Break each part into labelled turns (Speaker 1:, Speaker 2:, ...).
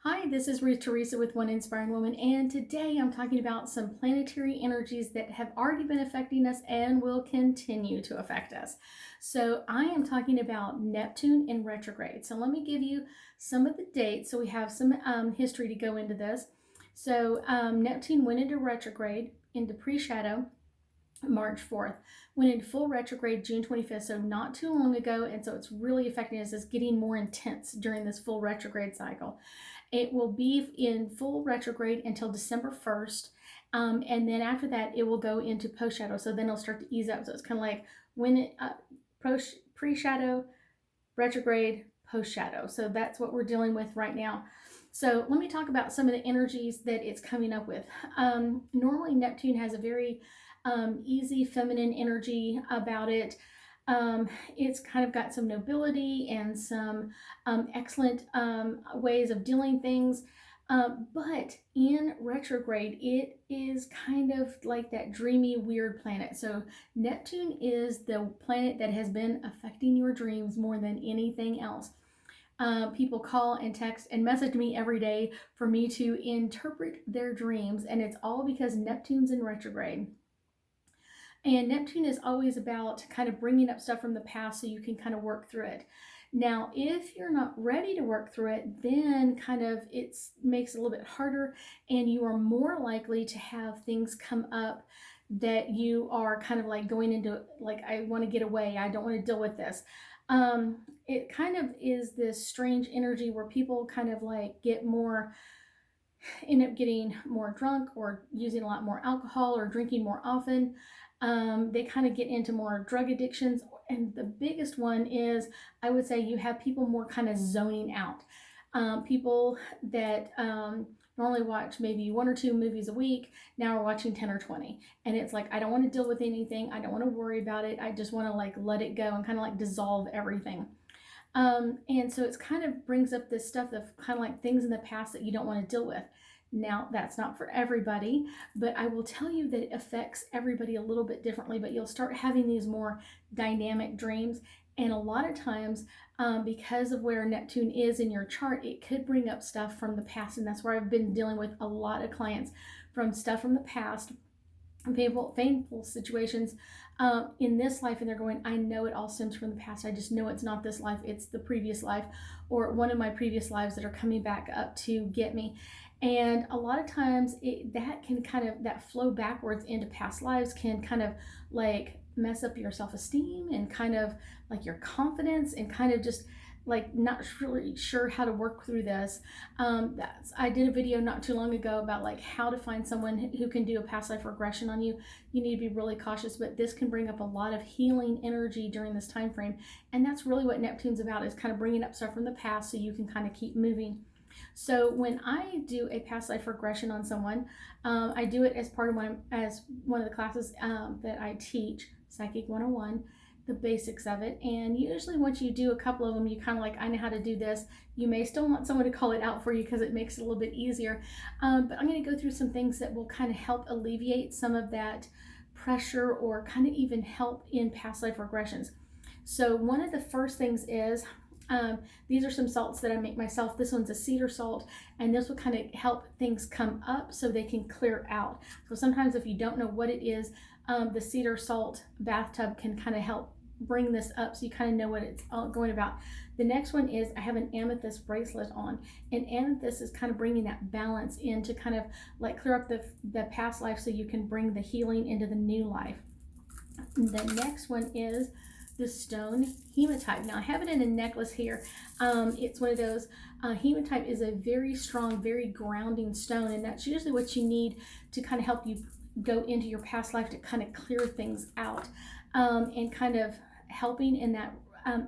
Speaker 1: Hi, this is Ruth Theresa with One Inspiring Woman, and today I'm talking about some planetary energies that have already been affecting us and will continue to affect us. So I am talking about Neptune in retrograde. So let me give you some of the dates so we have some history to go into this. So Neptune went into retrograde, into pre-shadow, March 4th, went into full retrograde June 25th, so not too long ago, and so it's really affecting us. It's getting more intense during this full retrograde cycle. It will be in full retrograde until December 1st, and then after that, it will go into post shadow. So then it'll start to ease up. So it's kind of like when it pre shadow, retrograde, post shadow. So that's what we're dealing with right now. So let me talk about some of the energies that it's coming up with. Normally, Neptune has a very easy feminine energy about it. It's kind of got some nobility and some excellent ways of dealing things. But in retrograde, it is kind of like that dreamy, weird planet. So Neptune is the planet that has been affecting your dreams more than anything else. People call and text and message me every day for me to interpret their dreams, and it's all because Neptune's in retrograde. And Neptune is always about kind of bringing up stuff from the past so you can kind of work through it. Now, if you're not ready to work through it, then kind of it makes it a little bit harder, and you are more likely to have things come up that you are kind of like going into, like, I want to get away. I don't want to deal with this. It kind of is this strange energy where people kind of like end up getting more drunk or using a lot more alcohol or drinking more often. They kind of get into more drug addictions. And the biggest one is, I would say, you have people more kind of zoning out. People that normally watch maybe 1 or 2 movies a week now are watching 10 or 20. And it's like, I don't want to deal with anything. I don't want to worry about it. I just want to like let it go and kind of like dissolve everything. And so it's kind of brings up this stuff of kind of like things in the past that you don't want to deal with. Now, that's not for everybody, but I will tell you that it affects everybody a little bit differently, but you'll start having these more dynamic dreams. And a lot of times, because of where Neptune is in your chart, it could bring up stuff from the past. And that's where I've been dealing with a lot of clients from stuff from the past, painful situations in this life, and they're going, I know it all stems from the past. I just know it's not this life, it's the previous life or one of my previous lives that are coming back up to get me. And a lot of times that can kind of, that flow backwards into past lives can kind of like mess up your self-esteem and kind of like your confidence and kind of just like not really sure how to work through this. I did a video not too long ago about like how to find someone who can do a past life regression on you. You need to be really cautious, but this can bring up a lot of healing energy during this time frame. And that's really what Neptune's about, is kind of bringing up stuff from the past so you can kind of keep moving. So when I do a past life regression on someone, I do it as part of one of the classes that I teach, Psychic 101, the basics of it. And usually once you do a couple of them, you kind of like, I know how to do this. You may still want someone to call it out for you because it makes it a little bit easier. But I'm going to go through some things that will kind of help alleviate some of that pressure or kind of even help in past life regressions. So one of the first things is, these are some salts that I make myself. This one's a cedar salt, and this will kind of help things come up so they can clear out. So sometimes if you don't know what it is, the cedar salt bathtub can kind of help bring this up so you kind of know what it's all going about. The next one is, I have an amethyst bracelet on, and amethyst is kind of bringing that balance in to kind of like clear up the past life so you can bring the healing into the new life. The next one is the stone hematite. Now I have it in a necklace here. It's one of those, hematite is a very strong, very grounding stone, and that's usually what you need to kind of help you go into your past life to kind of clear things out, and kind of helping in that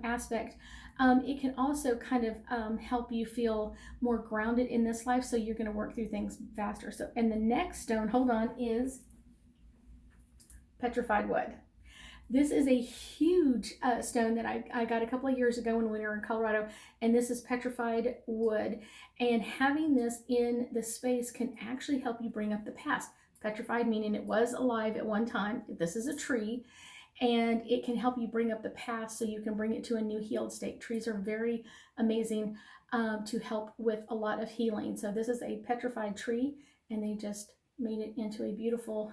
Speaker 1: aspect. It can also kind of help you feel more grounded in this life, so you're going to work through things faster. So, and the next stone, hold on, is petrified wood. This is a huge stone that I got a couple of years ago when we were in Colorado, and this is petrified wood. And having this in the space can actually help you bring up the past. Petrified meaning it was alive at one time. This is a tree, and it can help you bring up the past so you can bring it to a new healed state. Trees are very amazing to help with a lot of healing. So this is a petrified tree, and they just made it into a beautiful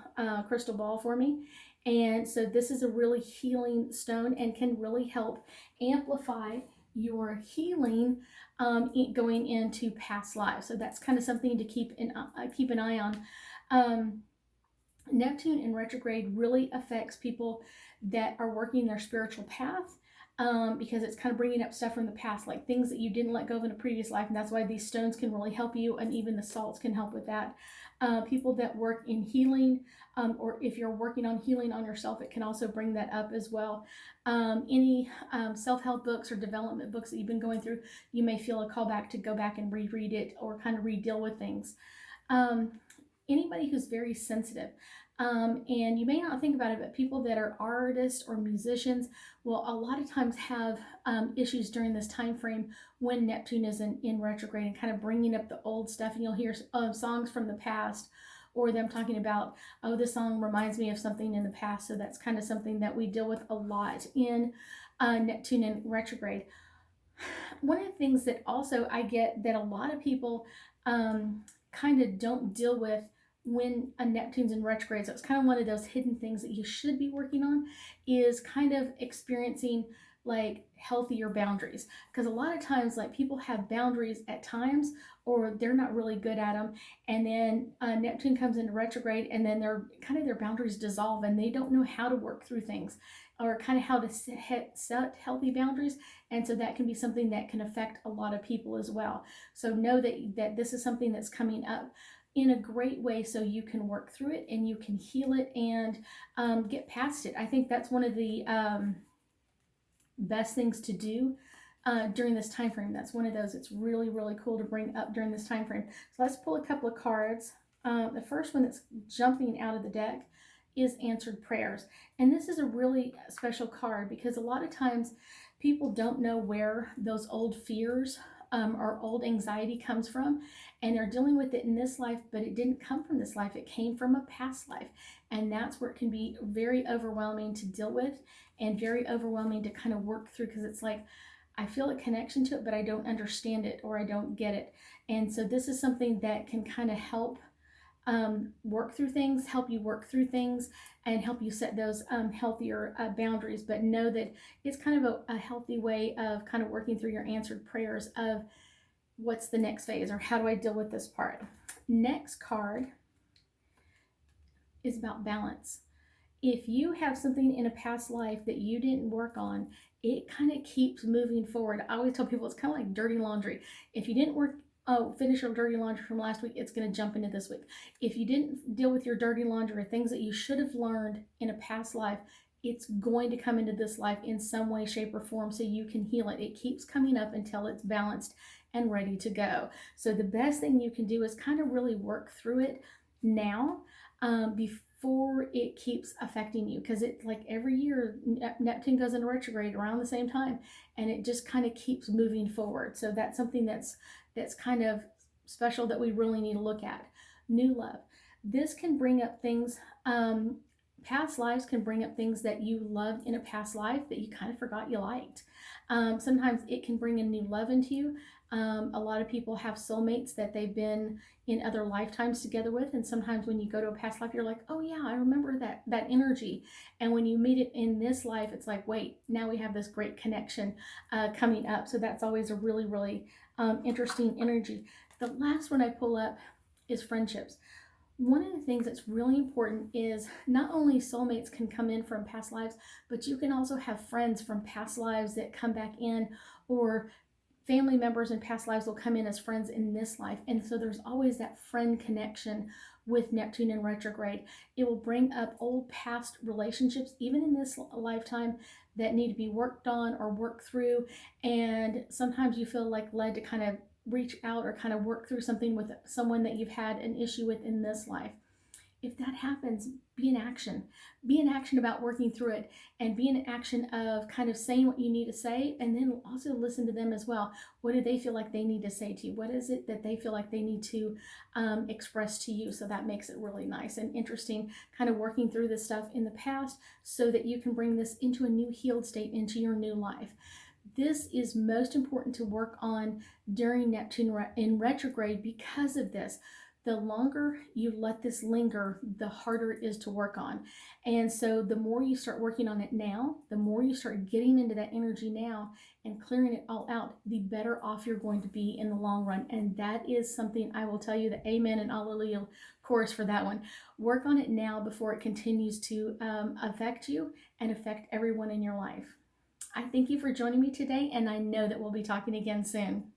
Speaker 1: crystal ball for me. And so this is a really healing stone and can really help amplify your healing going into past lives. So that's kind of something to keep an eye on. Neptune in retrograde really affects people that are working their spiritual path, because it's kind of bringing up stuff from the past, like things that you didn't let go of in a previous life. And that's why these stones can really help you, and even the salts can help with that. People that work in healing, or if you're working on healing on yourself, it can also bring that up as well. Any self-help books or development books that you've been going through, you may feel a call back to go back and reread it or kind of re-deal with things. Anybody who's very sensitive, and you may not think about it, but people that are artists or musicians will a lot of times have issues during this time frame when Neptune is in retrograde, and kind of bringing up the old stuff. And you'll hear songs from the past, or them talking about, oh, this song reminds me of something in the past. So that's kind of something that we deal with a lot in Neptune in retrograde. One of the things that also I get that a lot of people kind of don't deal with when a Neptune's in retrograde, so it's kind of one of those hidden things that you should be working on, is kind of experiencing like healthier boundaries. Because a lot of times, like, people have boundaries at times, or they're not really good at them, and then Neptune comes into retrograde, and then their boundaries dissolve, and they don't know how to work through things, or kind of how to set healthy boundaries. And so that can be something that can affect a lot of people as well. So know that this is something that's coming up in a great way, so you can work through it and you can heal it and get past it. I think that's one of the best things to do during this time frame. That's one of those it's really, really cool to bring up during this time frame. So let's pull a couple of cards. The first one that's jumping out of the deck is answered prayers. And this is a really special card, because a lot of times people don't know where those old fears or old anxiety comes from, and they're dealing with it in this life, but it didn't come from this life. It came from a past life. And that's where it can be very overwhelming to deal with, and very overwhelming to kind of work through, because it's like, I feel a connection to it, but I don't understand it, or I don't get it. And so this is something that can kind of help work through things, help you work through things, and help you set those healthier boundaries. But know that it's kind of a healthy way of kind of working through your answered prayers of what's the next phase, or how do I deal with this part. Next card is about balance. If you have something in a past life that you didn't work on, it kind of keeps moving forward. I always tell people it's kind of like dirty laundry. If you didn't finish your dirty laundry from last week, it's going to jump into this week. If you didn't deal with your dirty laundry or things that you should have learned in a past life, it's going to come into this life in some way, shape, or form, so you can heal it. It keeps coming up until it's balanced and ready to go. So the best thing you can do is kind of really work through it now, before it keeps affecting you, because it, like, every year Neptune goes into retrograde around the same time, and it just kind of keeps moving forward. So that's something that's kind of special that we really need to look at. New love. This can bring up things, past lives can bring up things that you loved in a past life that you kind of forgot you liked. Sometimes it can bring a new love into you. A lot of people have soulmates that they've been in other lifetimes together with, and sometimes when you go to a past life, you're like, oh yeah, I remember that energy. And when you meet it in this life, it's like, wait, now we have this great connection coming up. So that's always a really, really interesting energy. The last one I pull up is friendships. One of the things that's really important is not only soulmates can come in from past lives, but you can also have friends from past lives that come back in, or family members in past lives will come in as friends in this life. And so there's always that friend connection with Neptune in retrograde. It will bring up old past relationships, even in this lifetime, that need to be worked on or worked through. And sometimes you feel like led to kind of reach out or kind of work through something with someone that you've had an issue with in this life. If that happens, be in action. Be in action about working through it, and be in action of kind of saying what you need to say, and then also listen to them as well. What do they feel like they need to say to you? What is it that they feel like they need to express to you? So that makes it really nice and interesting, kind of working through this stuff in the past so that you can bring this into a new healed state into your new life. this is most important to work on during Neptune in retrograde because of this. The longer you let this linger, the harder it is to work on. And so the more you start working on it now, the more you start getting into that energy now and clearing it all out, the better off you're going to be in the long run. And that is something I will tell you the amen and hallelujah chorus for that one. Work on it now before it continues to affect you and affect everyone in your life. I thank you for joining me today, and I know that we'll be talking again soon.